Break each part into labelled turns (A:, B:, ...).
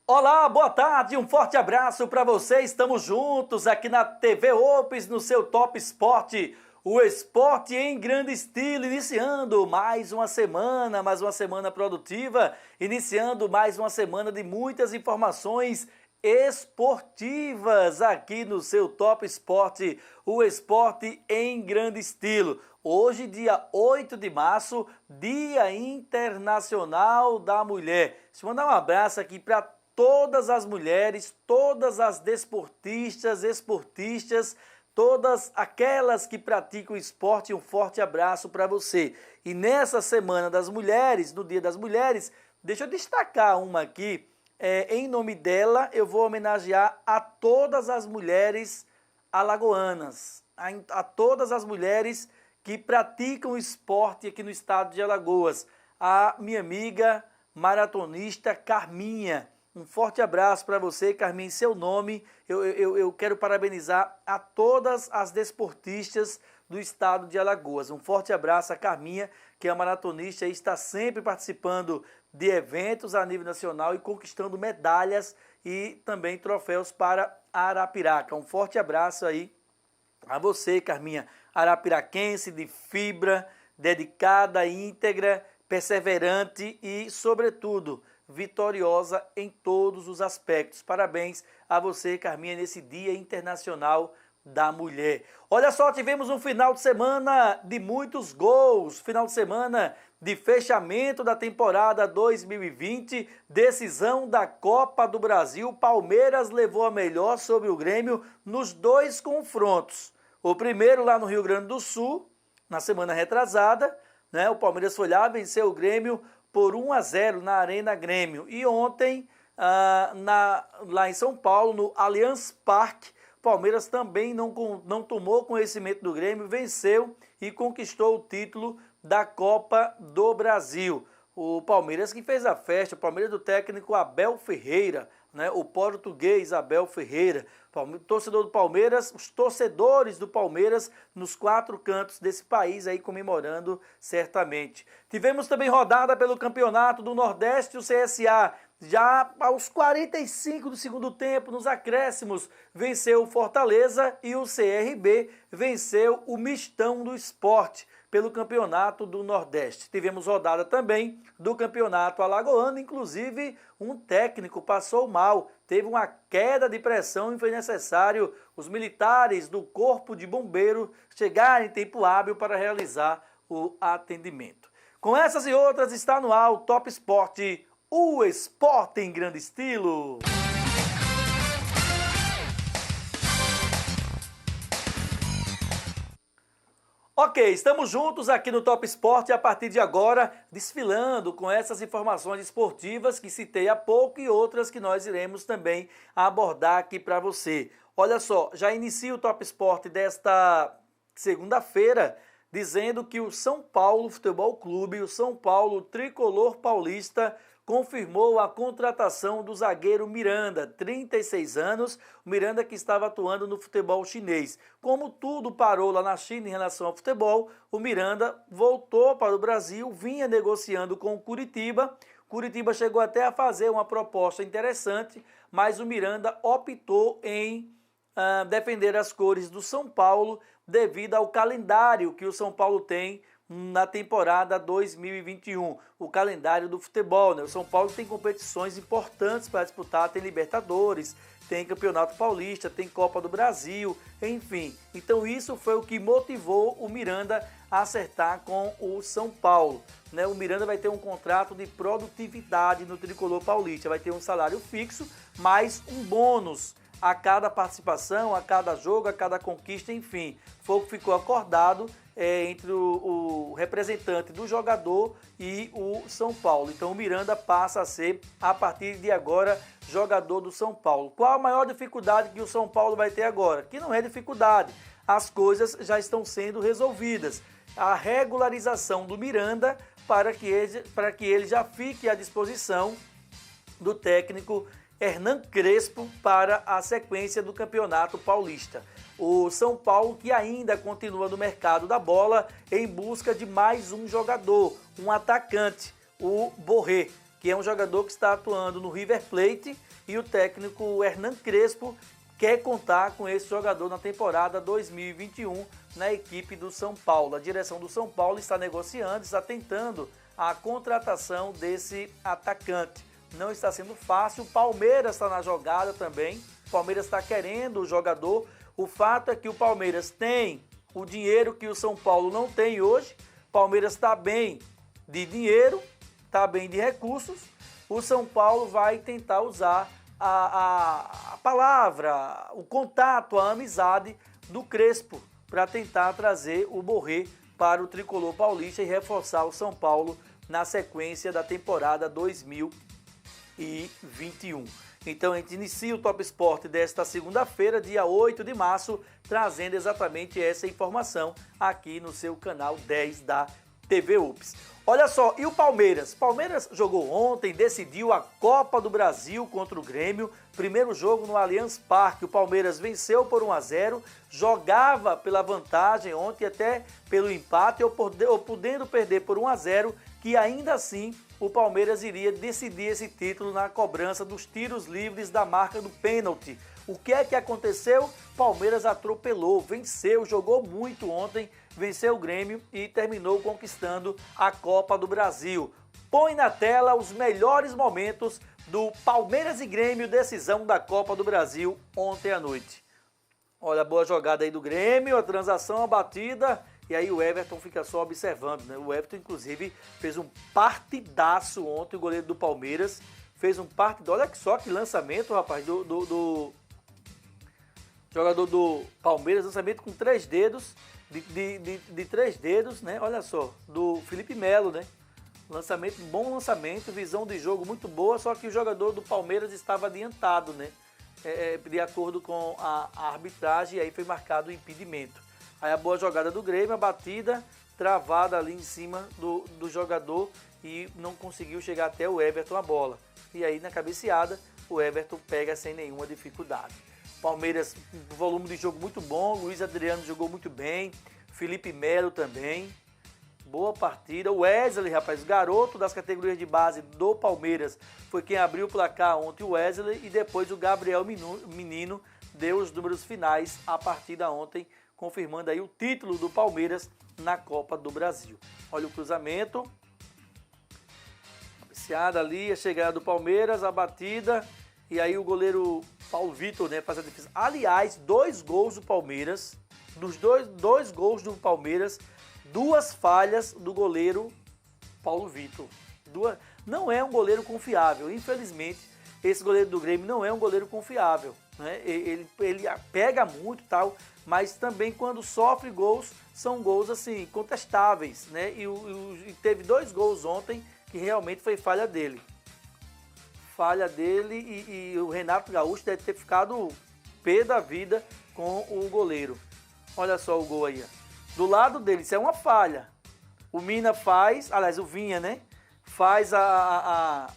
A: Olá, boa tarde, um forte abraço para você. Estamos juntos aqui na TV Opes, no seu Top Esporte, o esporte em grande estilo, iniciando mais uma semana produtiva, iniciando mais uma semana de muitas informações esportivas aqui no seu Top Esporte, o esporte em grande estilo. Hoje, dia 8 de março, Dia Internacional da Mulher. Deixa eu mandar um abraço aqui para todas as mulheres, todas as desportistas, esportistas, todas aquelas que praticam esporte, um forte abraço para você. E nessa Semana das Mulheres, no Dia das Mulheres, deixa eu destacar uma aqui, em nome dela eu vou homenagear a todas as mulheres alagoanas, a todas as mulheres que praticam esporte aqui no estado de Alagoas, a minha amiga maratonista Carminha. Um forte abraço para você, Carminha, em seu nome. Eu quero parabenizar a todas as desportistas do estado de Alagoas. Um forte abraço a Carminha, que é maratonista e está sempre participando de eventos a nível nacional e conquistando medalhas e também troféus para Arapiraca. Um forte abraço aí a você, Carminha, arapiraquense de fibra, dedicada, íntegra, perseverante e, sobretudo, vitoriosa em todos os aspectos. Parabéns a você, Carminha, nesse Dia Internacional da Mulher. Olha só, tivemos um final de semana de muitos gols, final de semana de fechamento da temporada 2020, decisão da Copa do Brasil. Palmeiras levou a melhor sobre o Grêmio nos dois confrontos. O primeiro lá no Rio Grande do Sul, na semana retrasada, né? O Palmeiras foi lá, venceu o Grêmio por 1-0 na Arena Grêmio. E ontem, lá em São Paulo, no Allianz Parque, Palmeiras também não tomou conhecimento do Grêmio, venceu e conquistou o título da Copa do Brasil. O Palmeiras que fez a festa, o Palmeiras do técnico Abel Ferreira, né? O português Abel Ferreira, torcedor do Palmeiras, os torcedores do Palmeiras nos quatro cantos desse país aí comemorando certamente. Tivemos também rodada pelo Campeonato do Nordeste, o CSA, já aos 45 do segundo tempo, nos acréscimos, venceu o Fortaleza e o CRB venceu o Mistão do Esporte pelo Campeonato do Nordeste. Tivemos rodada também do Campeonato Alagoano, inclusive um técnico passou mal, teve uma queda de pressão e foi necessário os militares do Corpo de Bombeiro chegarem em tempo hábil para realizar o atendimento. Com essas e outras está no ar o Top Esporte, o esporte em grande estilo. Ok, estamos juntos aqui no Top Esporte a partir de agora, desfilando com essas informações esportivas que citei há pouco e outras que nós iremos também abordar aqui para você. Olha só, já inicia o Top Esporte desta segunda-feira, dizendo que o São Paulo Futebol Clube, o São Paulo Tricolor Paulista, confirmou a contratação do zagueiro Miranda, 36 anos, o Miranda que estava atuando no futebol chinês. Como tudo parou lá na China em relação ao futebol, o Miranda voltou para o Brasil, vinha negociando com o Curitiba. Curitiba chegou até a fazer uma proposta interessante, mas o Miranda optou em defender as cores do São Paulo devido ao calendário que o São Paulo tem na temporada 2021, o calendário do futebol, né? O São Paulo tem competições importantes para disputar, tem Libertadores, tem Campeonato Paulista, tem Copa do Brasil, enfim. Então isso foi o que motivou o Miranda a acertar com o São Paulo, né? O Miranda vai ter um contrato de produtividade no Tricolor Paulista, vai ter um salário fixo, mais um bônus a cada participação, a cada jogo, a cada conquista, enfim. Foi o que ficou acordado entre o representante do jogador e o São Paulo. Então o Miranda passa a ser, a partir de agora, jogador do São Paulo. Qual a maior dificuldade que o São Paulo vai ter agora? Que não é dificuldade, as coisas já estão sendo resolvidas. A regularização do Miranda para que ele já fique à disposição do técnico Hernan Crespo para a sequência do Campeonato Paulista. O São Paulo que ainda continua no mercado da bola em busca de mais um jogador, um atacante, o Borré, que é um jogador que está atuando no River Plate, e o técnico Hernan Crespo quer contar com esse jogador na temporada 2021 na equipe do São Paulo. A direção do São Paulo está negociando, está tentando a contratação desse atacante. Não está sendo fácil, o Palmeiras está na jogada também, o Palmeiras está querendo o jogador. O fato é que o Palmeiras tem o dinheiro que o São Paulo não tem hoje, o Palmeiras está bem de dinheiro, está bem de recursos, o São Paulo vai tentar usar a palavra, o contato, a amizade do Crespo para tentar trazer o Borré para o tricolor paulista e reforçar o São Paulo na sequência da temporada 2021. Então a gente inicia o Top Sport desta segunda-feira, dia 8 de março, trazendo exatamente essa informação aqui no seu canal 10 da TV UPS. Olha só, e o Palmeiras? Palmeiras jogou ontem, decidiu a Copa do Brasil contra o Grêmio. Primeiro jogo no Allianz Parque, o Palmeiras venceu por 1-0, jogava pela vantagem ontem, até pelo empate, ou podendo perder por 1-0, que ainda assim o Palmeiras iria decidir esse título na cobrança dos tiros livres da marca do pênalti. O que é que aconteceu? Palmeiras atropelou, venceu, jogou muito ontem, venceu o Grêmio e terminou conquistando a Copa do Brasil. Põe na tela os melhores momentos do Palmeiras e Grêmio, decisão da Copa do Brasil ontem à noite. Olha a boa jogada aí do Grêmio, a transação, a batida, e aí o Everton fica só observando, né? O Everton, inclusive, fez um partidaço ontem, o goleiro do Palmeiras, fez um partidaço. Olha só que lançamento, rapaz, do jogador do Palmeiras, lançamento com 3 dedos, de 3 dedos, né? Olha só, do Felipe Melo, né? Lançamento, bom lançamento, visão de jogo muito boa, só que o jogador do Palmeiras estava adiantado, né? De acordo com a arbitragem, e aí foi marcado o impedimento. Aí a boa jogada do Grêmio, a batida travada ali em cima do jogador e não conseguiu chegar até o Everton a bola. E aí na cabeceada, o Everton pega sem nenhuma dificuldade. Palmeiras, volume de jogo muito bom, Luiz Adriano jogou muito bem, Felipe Melo também, boa partida. O Wesley, rapaz, garoto das categorias de base do Palmeiras, foi quem abriu o placar ontem, o Wesley, e depois o Gabriel Menino deu os números finais à partida ontem, confirmando aí o título do Palmeiras na Copa do Brasil. Olha o cruzamento, cabeceada ali, a chegada do Palmeiras, a batida, e aí o goleiro Paulo Vitor, né, faz a defesa. Aliás, 2 gols do Palmeiras, dos dois gols do Palmeiras, 2 falhas do goleiro Paulo Vitor. Não é um goleiro confiável, infelizmente, esse goleiro do Grêmio não é um goleiro confiável, né? Ele pega muito e tal, mas também quando sofre gols, são gols assim, contestáveis, né? E teve 2 gols ontem que realmente foi falha dele. E o Renato Gaúcho deve ter ficado pé da vida com o goleiro. Olha só o gol aí, ó. Do lado dele, isso é uma falha. O Mina faz, aliás, o Vinha, né? Faz a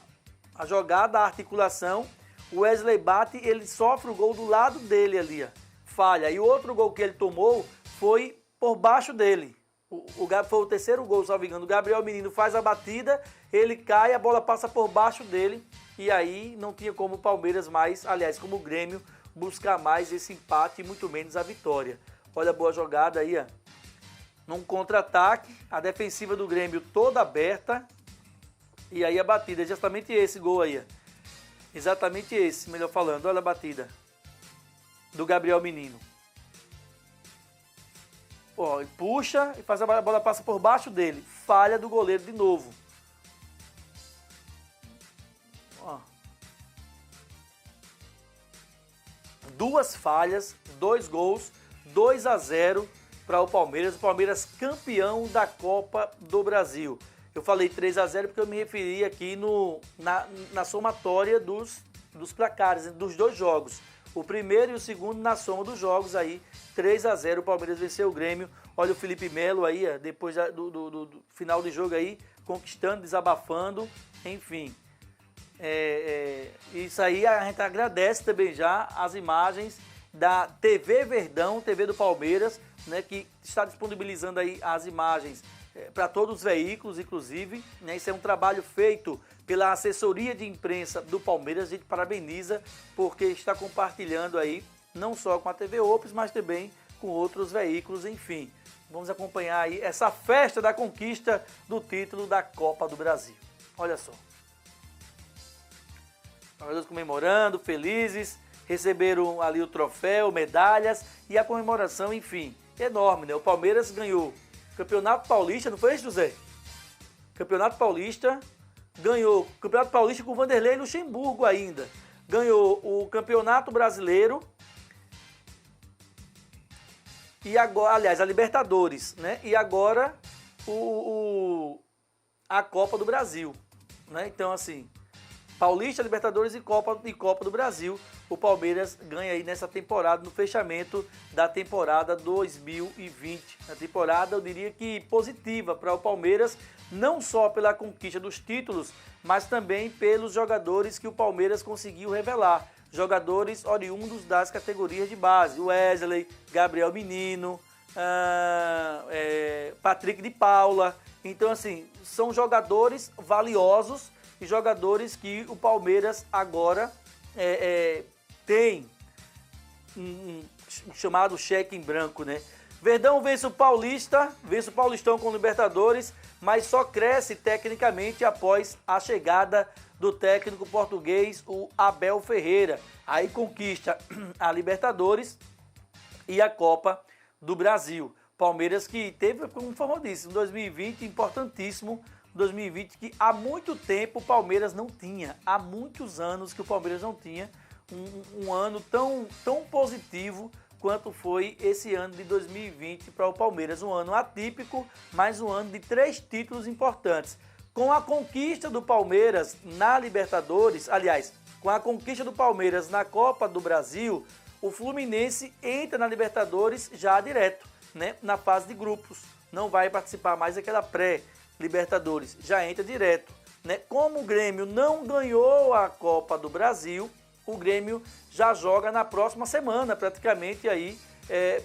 A: jogada, a articulação. O Wesley bate, ele sofre o gol do lado dele ali, ó. Falha. E o outro gol que ele tomou foi por baixo dele. Foi o terceiro gol, salvo engano. O Gabriel Menino faz a batida, ele cai, a bola passa por baixo dele. E aí não tinha como o Palmeiras mais, aliás, como o Grêmio, buscar mais esse empate e muito menos a vitória. Olha a boa jogada aí, ó. Num contra-ataque, a defensiva do Grêmio toda aberta. E aí a batida, é justamente esse gol aí, ó. Exatamente esse, melhor falando. Olha a batida do Gabriel Menino. Ó, puxa e faz a bola passa por baixo dele. Falha do goleiro de novo. Ó. 2 falhas, 2 gols, 2-0 para o Palmeiras. O Palmeiras campeão da Copa do Brasil. Eu falei 3-0 porque eu me referi aqui na somatória dos placares, dos 2 jogos. O primeiro e o segundo na soma dos jogos aí, 3-0, o Palmeiras venceu o Grêmio. Olha o Felipe Melo aí, depois do final do jogo aí, conquistando, desabafando, enfim. Isso aí a gente agradece também já as imagens da TV Verdão, TV do Palmeiras, né, que está disponibilizando aí as imagens para todos os veículos, inclusive, né, isso é um trabalho feito pela assessoria de imprensa do Palmeiras, a gente parabeniza porque está compartilhando aí, não só com a TV Ops, mas também com outros veículos, enfim. Vamos acompanhar aí essa festa da conquista do título da Copa do Brasil. Olha só. Jogadores comemorando, felizes, receberam ali o troféu, medalhas e a comemoração, enfim, enorme, né? O Palmeiras ganhou Campeonato Paulista, não foi isso, José? Campeonato Paulista, ganhou Campeonato Paulista com o Vanderlei Luxemburgo ainda. Ganhou o Campeonato Brasileiro e agora, aliás, a Libertadores, né? E agora a Copa do Brasil, né? Então, assim, Paulista, Libertadores e Copa do Brasil, o Palmeiras ganha aí nessa temporada, no fechamento da temporada 2020. A temporada, eu diria que positiva para o Palmeiras, não só pela conquista dos títulos, mas também pelos jogadores que o Palmeiras conseguiu revelar. Jogadores oriundos das categorias de base, Wesley, Gabriel Menino, Patrick de Paula. Então, assim, são jogadores valiosos e jogadores que o Palmeiras agora tem um chamado cheque em branco, né? Verdão vence o Paulista, vence o Paulistão com o Libertadores, mas só cresce tecnicamente após a chegada do técnico português, o Abel Ferreira. Aí conquista a Libertadores e a Copa do Brasil. Palmeiras que teve, como falou disso, um 2020 importantíssimo, 2020 que há muito tempo o Palmeiras não tinha, há muitos anos que o Palmeiras não tinha um ano tão positivo quanto foi esse ano de 2020 para o Palmeiras. Um ano atípico, mas um ano de 3 títulos importantes. Com a conquista do Palmeiras na Libertadores, aliás, com a conquista do Palmeiras na Copa do Brasil, o Fluminense entra na Libertadores já direto, né, na fase de grupos. Não vai participar mais daquela pré-Libertadores, já entra direto, né? Como o Grêmio não ganhou a Copa do Brasil, o Grêmio já joga na próxima semana, praticamente aí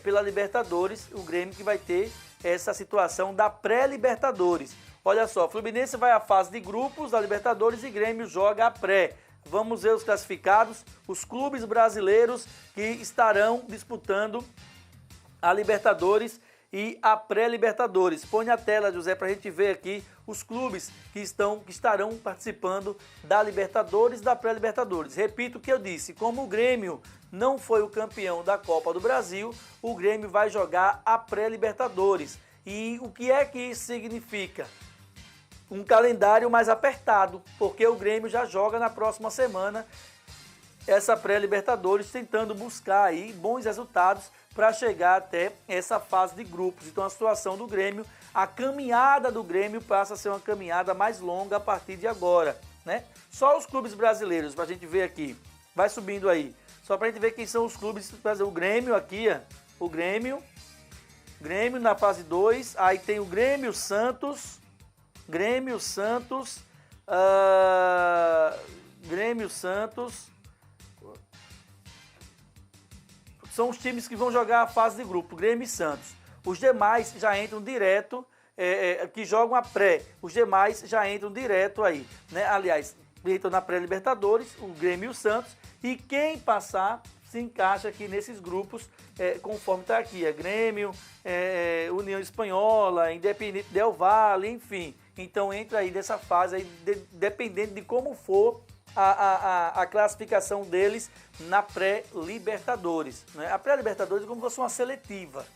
A: pela Libertadores, o Grêmio que vai ter essa situação da pré-Libertadores. Olha só, Fluminense vai à fase de grupos da Libertadores e Grêmio joga a pré. Vamos ver os classificados, os clubes brasileiros que estarão disputando a Libertadores e a pré-Libertadores. Põe na tela, José, para a gente ver aqui os clubes que estarão participando da Libertadores e da pré-Libertadores. Repito o que eu disse, como o Grêmio não foi o campeão da Copa do Brasil, o Grêmio vai jogar a pré-Libertadores. E o que é que isso significa? Um calendário mais apertado, porque o Grêmio já joga na próxima semana essa pré-Libertadores, tentando buscar aí bons resultados para chegar até essa fase de grupos. Então a situação do Grêmio, a caminhada do Grêmio passa a ser uma caminhada mais longa a partir de agora, né? Só os clubes brasileiros, para a gente ver aqui, vai subindo aí, só para a gente ver quem são os clubes, o Grêmio aqui, ó, o Grêmio na fase 2, aí tem o Grêmio Santos, são os times que vão jogar a fase de grupo, Grêmio e Santos. Os demais já entram direto, que jogam a pré. Os demais já entram direto aí, né? Aliás, entram na pré-Libertadores, o Grêmio e o Santos. E quem passar se encaixa aqui nesses grupos, conforme está aqui. Grêmio, União Espanhola, Independente Del Valle, enfim. Então entra aí nessa fase, aí, dependendo de como for a classificação deles na pré-Libertadores, né? A pré-Libertadores é como se fosse uma seletiva.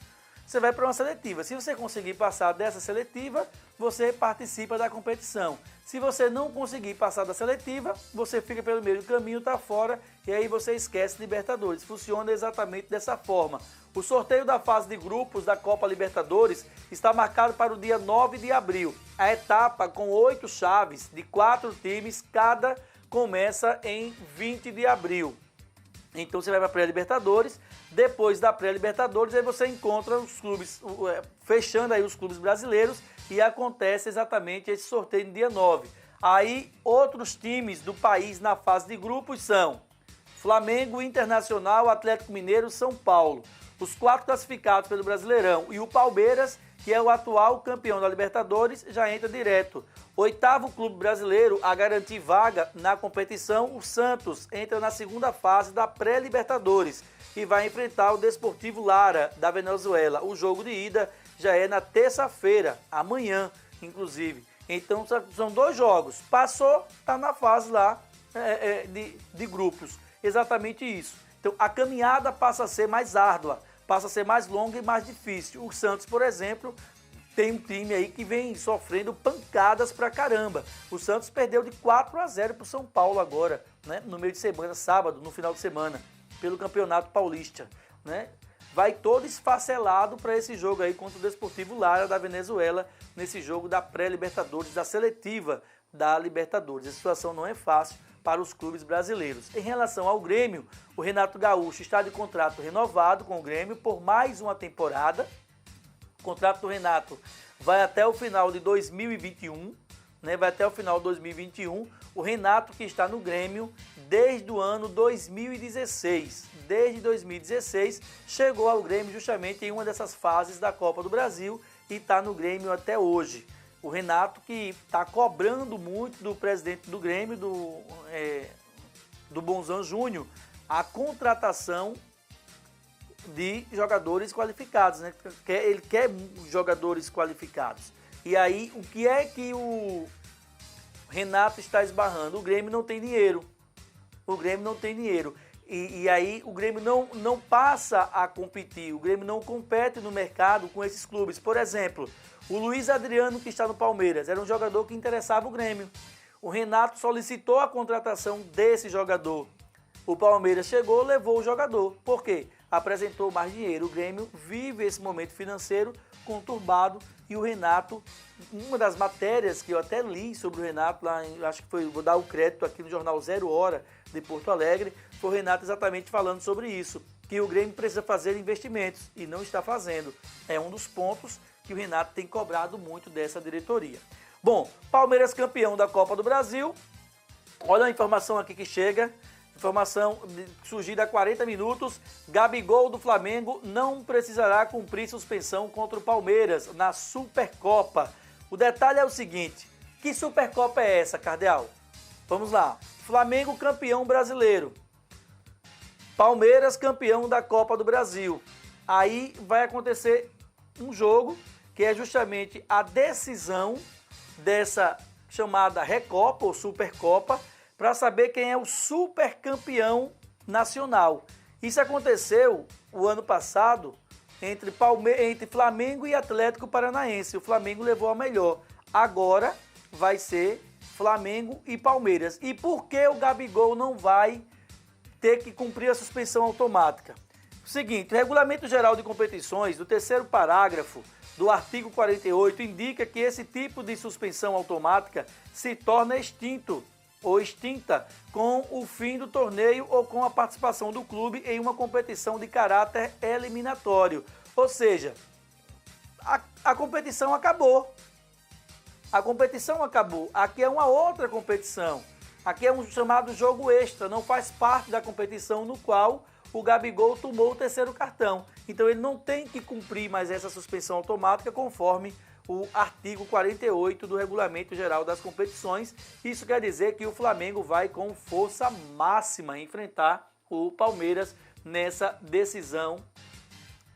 A: Você vai para uma seletiva. Se você conseguir passar dessa seletiva, você participa da competição. Se você não conseguir passar da seletiva, você fica pelo meio do caminho, está fora, e aí você esquece Libertadores. Funciona exatamente dessa forma. O sorteio da fase de grupos da Copa Libertadores está marcado para o dia 9 de abril. A etapa com 8 chaves de 4 times, cada começa em 20 de abril. Então você vai para a pré-Libertadores, depois da pré-Libertadores, aí você encontra os clubes, fechando aí os clubes brasileiros, e acontece exatamente esse sorteio no dia 9. Aí, outros times do país na fase de grupos são Flamengo, Internacional, Atlético Mineiro, São Paulo. Os 4 classificados pelo Brasileirão e o Palmeiras, que é o atual campeão da Libertadores, já entra direto. 8º clube brasileiro a garantir vaga na competição, o Santos entra na segunda fase da pré-Libertadores e vai enfrentar o Desportivo Lara, da Venezuela. O jogo de ida já é na terça-feira, amanhã, inclusive. Então, são 2 jogos. Passou, está na fase lá de grupos. Exatamente isso. Então, a caminhada passa a ser mais árdua, passa a ser mais longa e mais difícil. O Santos, por exemplo, tem um time aí que vem sofrendo pancadas pra caramba. O Santos perdeu de 4-0 pro São Paulo agora, né? No meio de semana, sábado, no final de semana, pelo Campeonato Paulista, né? Vai todo esfacelado para esse jogo aí contra o Desportivo Lara da Venezuela, nesse jogo da pré-Libertadores, da seletiva da Libertadores. A situação não é fácil para os clubes brasileiros. Em relação ao Grêmio, o Renato Gaúcho está de contrato renovado com o Grêmio por mais uma temporada. O contrato do Renato vai até o final de 2021, né? Vai até o final de 2021. O Renato que está no Grêmio desde o ano 2016. Desde 2016 chegou ao Grêmio justamente em uma dessas fases da Copa do Brasil e está no Grêmio até hoje. O Renato que está cobrando muito do presidente do Grêmio, do Bonzan Júnior, a contratação de jogadores qualificados, né? Ele quer jogadores qualificados. E aí, o que é que o Renato está esbarrando? O Grêmio não tem dinheiro. O Grêmio não tem dinheiro. E aí o Grêmio não passa a competir. O Grêmio não compete no mercado com esses clubes. Por exemplo, o Luiz Adriano, que está no Palmeiras, era um jogador que interessava o Grêmio. O Renato solicitou a contratação desse jogador. O Palmeiras chegou, levou o jogador. Por quê? Apresentou mais dinheiro. O Grêmio vive esse momento financeiro conturbado e o Renato, uma das matérias que eu até li sobre o Renato, lá acho que foi, vou dar o crédito aqui no jornal 0 Hora de Porto Alegre, foi o Renato exatamente falando sobre isso, que o Grêmio precisa fazer investimentos e não está fazendo. É um dos pontos que o Renato tem cobrado muito dessa diretoria. Bom, Palmeiras campeão da Copa do Brasil. Olha a informação aqui que chega. Informação surgida há 40 minutos. Gabigol do Flamengo não precisará cumprir suspensão contra o Palmeiras na Supercopa. O detalhe é o seguinte. Que Supercopa é essa, Cardeal? Vamos lá. Flamengo campeão brasileiro. Palmeiras campeão da Copa do Brasil. Aí vai acontecer um jogo que é justamente a decisão dessa chamada Recopa ou Supercopa para saber quem é o supercampeão nacional. Isso aconteceu o ano passado entre Flamengo e Atlético Paranaense. O Flamengo levou a melhor. Agora vai ser Flamengo e Palmeiras. E por que o Gabigol não vai ter que cumprir a suspensão automática? O seguinte, o Regulamento Geral de Competições, do 3º parágrafo do artigo 48, indica que esse tipo de suspensão automática se torna extinto ou extinta com o fim do torneio ou com a participação do clube em uma competição de caráter eliminatório. Ou seja, a competição acabou. A competição acabou. Aqui é uma outra competição. Aqui é um chamado jogo extra, não faz parte da competição no qual o Gabigol tomou o 3º cartão. Então ele não tem que cumprir mais essa suspensão automática conforme o artigo 48 do Regulamento Geral das Competições. Isso quer dizer que o Flamengo vai com força máxima enfrentar o Palmeiras nessa decisão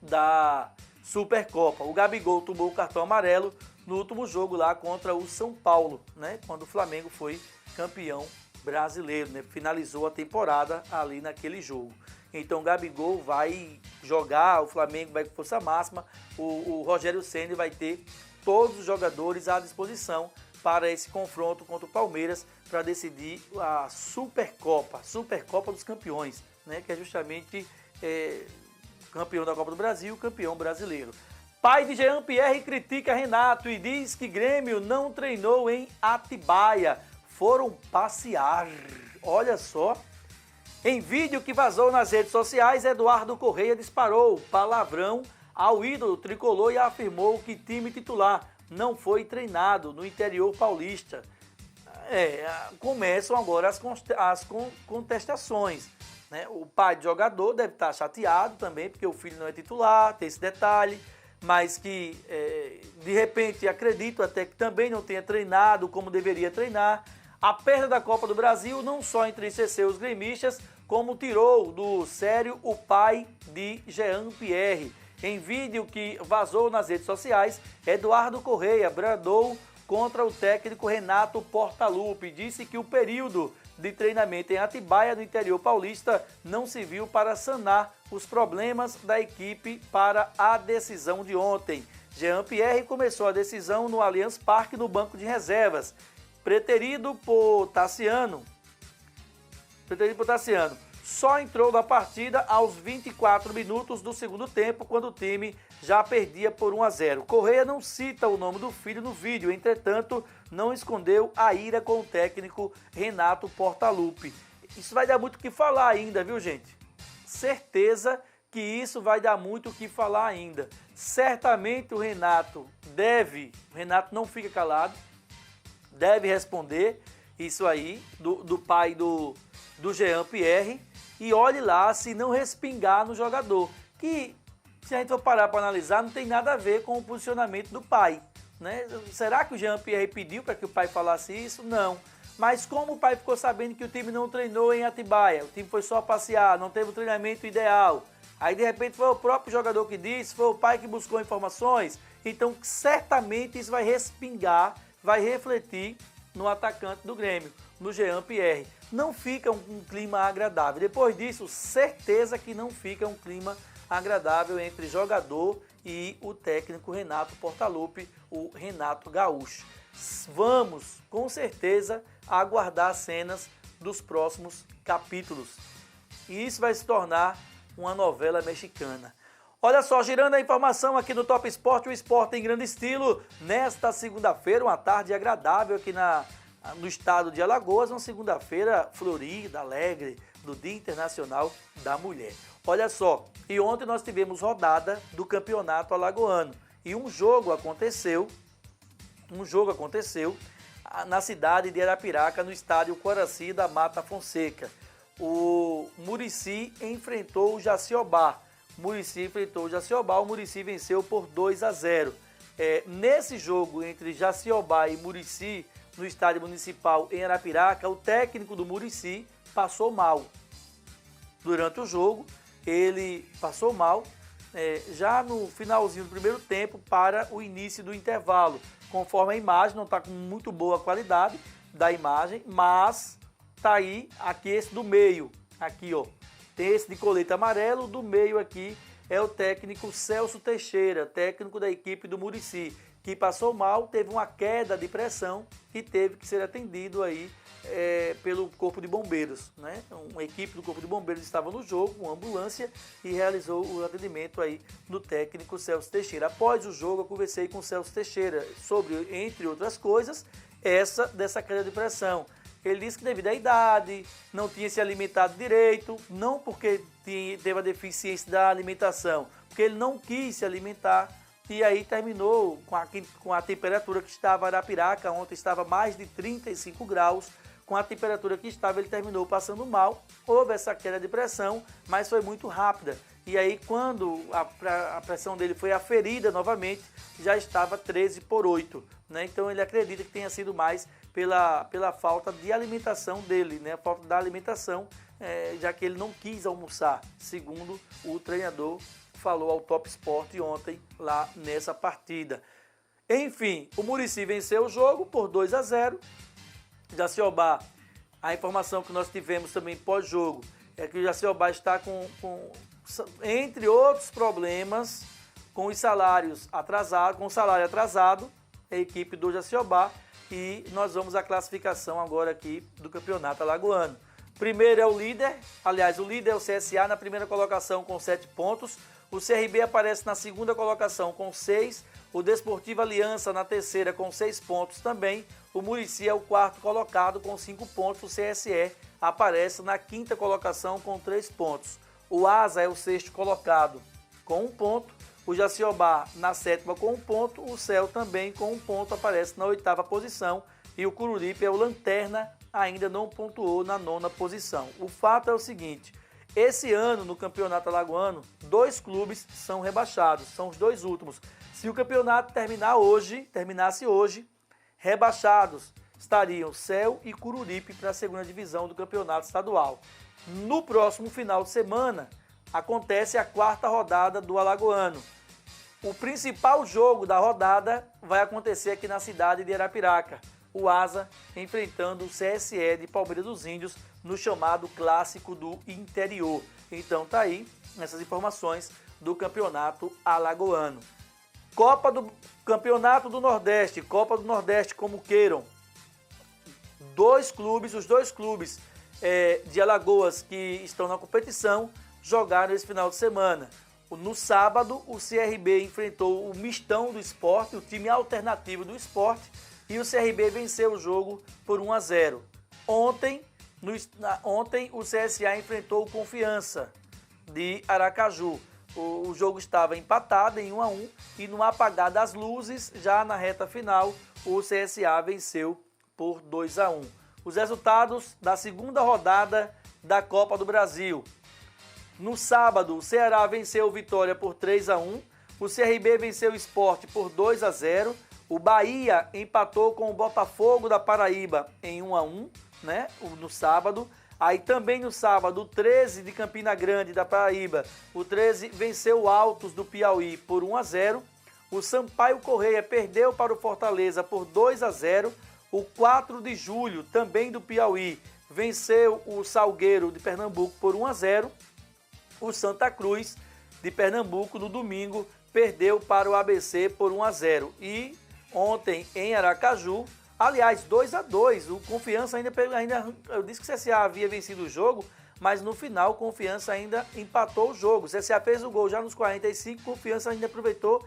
A: da Supercopa. O Gabigol tomou o cartão amarelo no último jogo lá contra o São Paulo, né? Quando o Flamengo foi campeão brasileiro, né? Finalizou a temporada ali naquele jogo. Então o Gabigol vai jogar, o Flamengo vai com força máxima, o Rogério Ceni vai ter todos os jogadores à disposição para esse confronto contra o Palmeiras para decidir a Supercopa dos Campeões, né? Que é justamente campeão da Copa do Brasil, campeão brasileiro. Pai de Jean-Pierre critica Renato e diz que Grêmio não treinou em Atibaia. Foram passear. Olha só. Em vídeo que vazou nas redes sociais, Eduardo Correia disparou palavrão ao ídolo tricolor e afirmou que time titular não foi treinado no interior paulista. Começam agora as contestações. Né? O pai do jogador deve estar chateado também, porque o filho não é titular, tem esse detalhe, mas que de repente acredito até que também não tenha treinado como deveria treinar. A perda da Copa do Brasil não só entristeceu os gremistas, como tirou do sério o pai de Jean-Pierre. Em vídeo que vazou nas redes sociais, Eduardo Correia bradou contra o técnico Renato Portaluppi. Disse que o período de treinamento em Atibaia, no interior paulista, não serviu para sanar os problemas da equipe para a decisão de ontem. Jean-Pierre começou a decisão no Allianz Parque, no banco de reservas, preterido por Tassiano. Só entrou na partida aos 24 minutos do segundo tempo, quando o time já perdia por 1-0. Correia não cita o nome do filho no vídeo, entretanto, não escondeu a ira com o técnico Renato Portaluppi. Isso vai dar muito o que falar ainda, viu, gente? Certeza que isso vai dar muito o que falar ainda. Certamente o Renato não fica calado, deve responder isso aí do pai do Jean-Pierre. E olhe lá se não respingar no jogador, que se a gente for parar para analisar, não tem nada a ver com o posicionamento do pai. Né? Será que o Jean-Pierre pediu para que o pai falasse isso? Não. Mas como o pai ficou sabendo que o time não treinou em Atibaia, o time foi só passear, não teve o treinamento ideal, aí de repente foi o próprio jogador que disse, foi o pai que buscou informações, então certamente isso vai respingar, vai refletir no atacante do Grêmio, no Jean-Pierre. Não fica um clima agradável. Depois disso, certeza que não fica um clima agradável entre jogador e o técnico Renato Portaluppi, o Renato Gaúcho. Vamos, com certeza, aguardar cenas dos próximos capítulos. E isso vai se tornar uma novela mexicana. Olha só, girando a informação aqui no Top Esporte, o esporte em grande estilo. Nesta segunda-feira, uma tarde agradável aqui no estado de Alagoas, uma segunda-feira florida, alegre, do Dia Internacional da Mulher. Olha só, e ontem nós tivemos rodada do Campeonato Alagoano. E um jogo aconteceu na cidade de Arapiraca, no estádio Coraci da Mata Fonseca. O Murici enfrentou o Jaciobá. O Murici venceu por 2-0. Nesse jogo entre Jaciobá e Murici, no estádio municipal em Arapiraca, o técnico do Murici passou mal. Durante o jogo, ele passou mal já no finalzinho do primeiro tempo para o início do intervalo. Conforme a imagem, não está com muito boa qualidade da imagem, mas tá aí, aqui esse do meio, aqui ó, tem esse de colete amarelo, do meio aqui é o técnico Celso Teixeira, técnico da equipe do Murici, que passou mal, teve uma queda de pressão e teve que ser atendido aí pelo Corpo de Bombeiros, né? Uma equipe do Corpo de Bombeiros estava no jogo, uma ambulância, e realizou o atendimento aí do técnico Celso Teixeira. Após o jogo, eu conversei com o Celso Teixeira sobre, entre outras coisas, dessa queda de pressão. Ele disse que devido à idade, não tinha se alimentado direito, não porque teve a deficiência da alimentação, porque ele não quis se alimentar, e aí terminou com a temperatura que estava em Arapiraca, ontem estava mais de 35 graus, com a temperatura que estava, ele terminou passando mal, houve essa queda de pressão, mas foi muito rápida. E aí, quando a pressão dele foi aferida novamente, já estava 13/8. Né? Então, ele acredita que tenha sido mais pela falta de alimentação dele, né? A falta da alimentação, já que ele não quis almoçar, segundo o treinador falou ao Top Sport ontem, lá nessa partida. Enfim, o Murici venceu o jogo por 2-0. Jaciobá, a informação que nós tivemos também pós-jogo é que o Jaciobá está com, entre outros problemas, com os salários atrasados, com o salário atrasado, a equipe do Jaciobá, e nós vamos à classificação agora aqui do Campeonato Alagoano. Primeiro é o líder, aliás, o líder é o CSA na primeira colocação com 7 pontos, o CRB aparece na segunda colocação com 6, o Desportivo Aliança na terceira com 6 pontos também, o Murici é o quarto colocado com 5 pontos, o CSE aparece na quinta colocação com 3 pontos. O Asa é o sexto colocado com 1 ponto, o Jaciobá na sétima com 1 ponto, o Céu também com 1 ponto aparece na oitava posição e o Coruripe é o lanterna, ainda não pontuou na 9ª posição. O fato é o seguinte, esse ano no Campeonato Alagoano, 2 clubes são rebaixados, são os 2 últimos. Se o campeonato terminasse hoje, rebaixados estariam Céu e Coruripe para a 2ª divisão do Campeonato Estadual. No próximo final de semana, acontece a 4ª rodada do Alagoano. O principal jogo da rodada vai acontecer aqui na cidade de Arapiraca. O Asa enfrentando o CSE de Palmeira dos Índios no chamado Clássico do Interior. Então tá aí essas informações do Campeonato Alagoano. Campeonato do Nordeste, Copa do Nordeste, como queiram. Os dois clubes de Alagoas que estão na competição jogaram esse final de semana. No sábado, o CRB enfrentou o Mistão do Sport, o time alternativo do Sport, e o CRB venceu o jogo por 1-0. Ontem, o CSA enfrentou o Confiança de Aracaju. O jogo estava empatado em 1-1 e no apagar das luzes, já na reta final, o CSA venceu por 2-1. Os resultados da 2ª rodada da Copa do Brasil. No sábado, o Ceará venceu o Vitória por 3-1, o CRB venceu o Sport por 2-0, o Bahia empatou com o Botafogo da Paraíba em 1-1, né, no sábado. Aí também no sábado, o 13 de Campina Grande da Paraíba, o 13 venceu o Altos do Piauí por 1-0, o Sampaio Correia perdeu para o Fortaleza por 2-0, o 4 de Julho, também do Piauí, venceu o Salgueiro de Pernambuco por 1-0, o Santa Cruz de Pernambuco no domingo perdeu para o ABC por 1-0 e ontem em Aracaju, aliás, 2-2, o Confiança ainda, eu disse que o CSA havia vencido o jogo, mas no final o Confiança ainda empatou o jogo. O CSA fez o gol já nos 45, o Confiança ainda aproveitou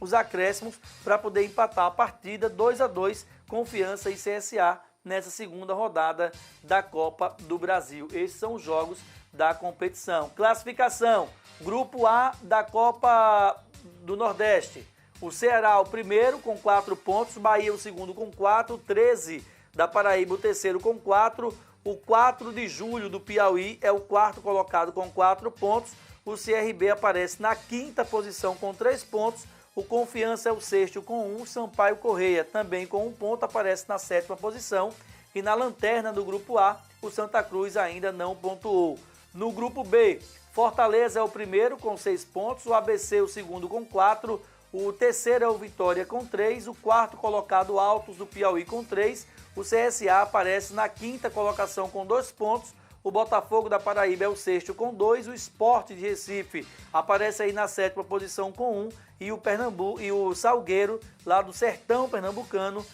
A: os acréscimos para poder empatar a partida, 2-2, Confiança e CSA nessa 2ª rodada da Copa do Brasil. Esses são os jogos da competição. Classificação, Grupo A da Copa do Nordeste. O Ceará o primeiro com 4 pontos, Bahia o segundo com 4, 13 da Paraíba o terceiro com 4, o 4 de Julho do Piauí é o 4º colocado com 4 pontos, o CRB aparece na 5ª posição com 3 pontos, o Confiança é o 6º com 1, Sampaio Correia também com 1 ponto aparece na 7ª posição e na lanterna do Grupo A o Santa Cruz ainda não pontuou. No Grupo B, Fortaleza é o primeiro com 6 pontos, o ABC o segundo com 4, o terceiro é o Vitória com 3, o 4º colocado Altos do Piauí com 3, o CSA aparece na 5ª colocação com 2 pontos, o Botafogo da Paraíba é o 6º com 2, o Sport de Recife aparece aí na 7ª posição com 1 e o Salgueiro, lá do sertão pernambucano,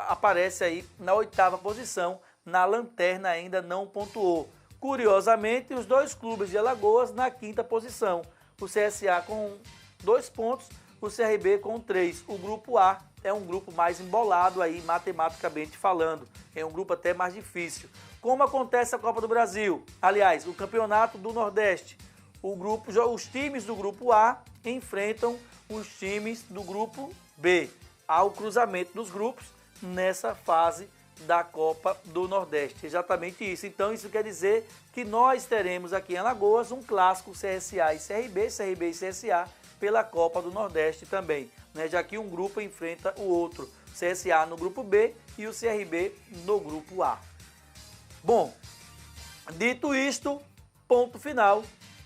A: aparece aí na 8ª posição, na lanterna ainda não pontuou. Curiosamente, os 2 clubes de Alagoas na 5ª posição, o CSA com 2 pontos, o CRB com 3. O Grupo A é um grupo mais embolado aí, matematicamente falando, é um grupo até mais difícil. Como acontece a Copa do Brasil? Aliás, o Campeonato do Nordeste, os times do Grupo A enfrentam os times do Grupo B. Há o cruzamento dos grupos nessa fase da Copa do Nordeste. Exatamente isso. Então isso quer dizer que nós teremos aqui em Alagoas um clássico CSA e CRB, CRB e CSA pela Copa do Nordeste também, né? Já que um grupo enfrenta o outro, CSA no grupo B e o CRB no grupo A. Bom, dito isto, ponto final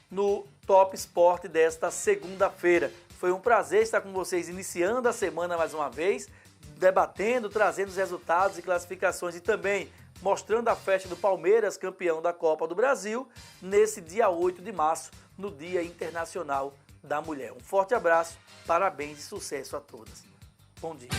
A: no Top Sport desta segunda-feira. Foi um prazer estar com vocês iniciando a semana mais uma vez, debatendo, trazendo os resultados e classificações e também mostrando a festa do Palmeiras, campeão da Copa do Brasil, nesse dia 8 de março, no Dia Internacional da Mulher. Um forte abraço, parabéns e sucesso a todas. Bom dia.